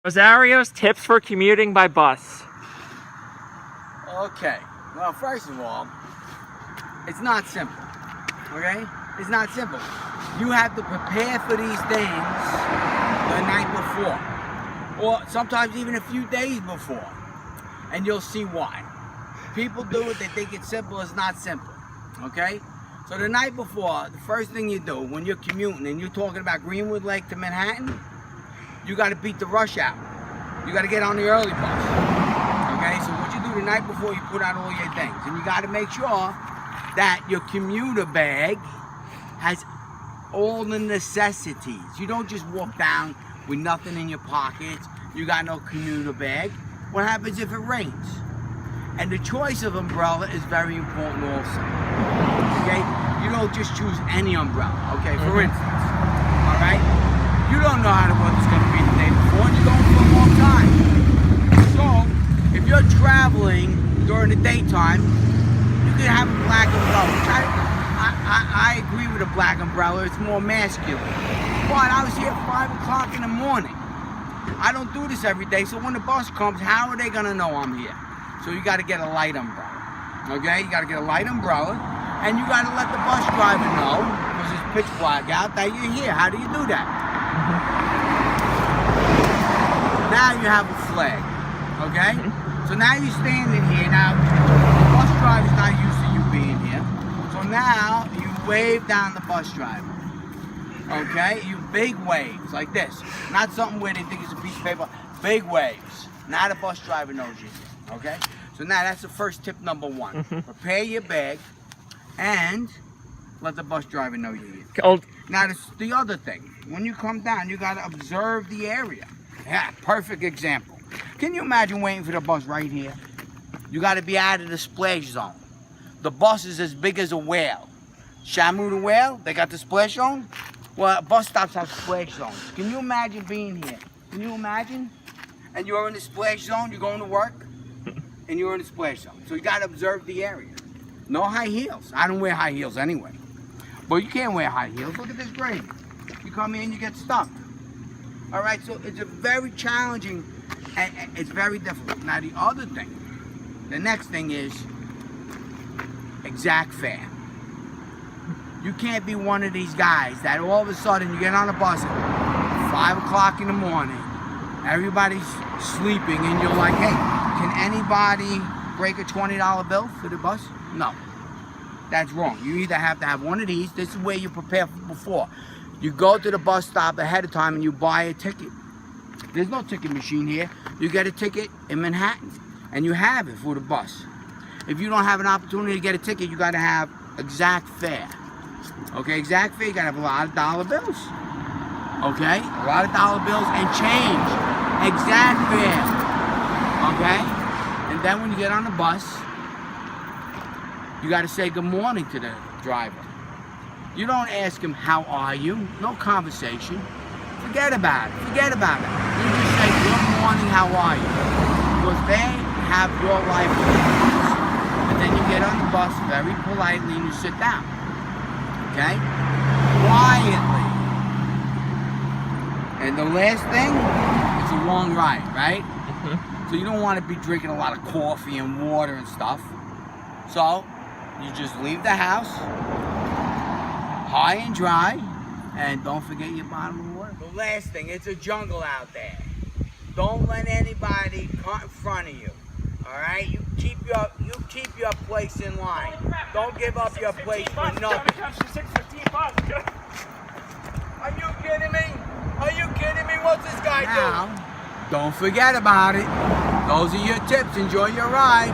Rosario's tips for commuting by bus. Okay, well, first of all, it's not simple, okay? It's not simple. You have to prepare for these things the night before, or sometimes even a few days before, and you'll see why. People do it, they think it's simple, it's not simple, okay? So the night before, the first thing you do when you're commuting, and you're talking about Greenwood Lake to Manhattan, you got to beat the rush hour. You got to get on the early bus. Okay, so what you do the night before, you put out all your things, and you got to make sure that your commuter bag has all the necessities. You don't just walk down with nothing in your pockets. You got no commuter bag. What happens if it rains? And the choice of umbrella is very important also. Okay, you don't just choose any umbrella. Okay, for instance, all right. You don't know how the weather's going to be the day before, and you're going for a long time. So, if you're traveling during the daytime, you can have a black umbrella. I agree with a black umbrella. It's more masculine. But I was here at 5 o'clock in the morning. I don't do this every day, so when the bus comes, how are they going to know I'm here? So you got to get a light umbrella. Okay? You got to get a light umbrella, and you got to let the bus driver know, because it's pitch black out, that you're here. How do you do that? Now you have a flag, okay? So now you're standing here. Now, the bus driver's not used to you being here. So now you wave down the bus driver, okay? You big waves like this. Not something where they think it's a piece of paper. Big waves. Now the bus driver knows you're here, okay? So now that's the first tip number one. Prepare your bag and let the bus driver know you're here. Now the other thing, when you come down, you gotta observe the area. Yeah, perfect example. Can you imagine waiting for the bus right here? You gotta be out of the splash zone. The bus is as big as a whale. Shamu the whale, they got the splash zone? Well, bus stops have splash zones. Can you imagine being here? Can you imagine? And you're in the splash zone, you're going to work, and you're in the splash zone. So you gotta observe the area. No high heels. I don't wear high heels anyway. But you can't wear high heels. Look at this grade. You come in, you get stuck. All right, so it's a very challenging, and it's very difficult. Now the other thing, the next thing is exact fare. You can't be one of these guys that all of a sudden you get on a bus at 5 o'clock in the morning, everybody's sleeping, and you're like, hey, can anybody break a $20 bill for the bus? No. That's wrong. You either have to have one of these. This is where you prepare for before. You go to the bus stop ahead of time and you buy a ticket. There's no ticket machine here. You get a ticket in Manhattan and you have it for the bus. If you don't have an opportunity to get a ticket, you got to have exact fare. Okay, exact fare, you got to have a lot of dollar bills. Okay, a lot of dollar bills and change. Exact fare. Okay, and then when you get on the bus, you got to say good morning to the driver. You don't ask him, how are you? No conversation. Forget about it. Forget about it. You just say, good morning, how are you? Because they have your life in their hands. And then you get on the bus very politely and you sit down. Okay? Quietly. And the last thing, it's a long ride, right? So you don't want to be drinking a lot of coffee and water and stuff. So, you just leave the house, high and dry, and don't forget your bottle of water. The last thing, it's a jungle out there. Don't let anybody cut in front of you. All right, you keep your place in line. Don't give up your place for nothing. Are you kidding me? Are you kidding me? What's this guy doing? Don't forget about it. Those are your tips. Enjoy your ride.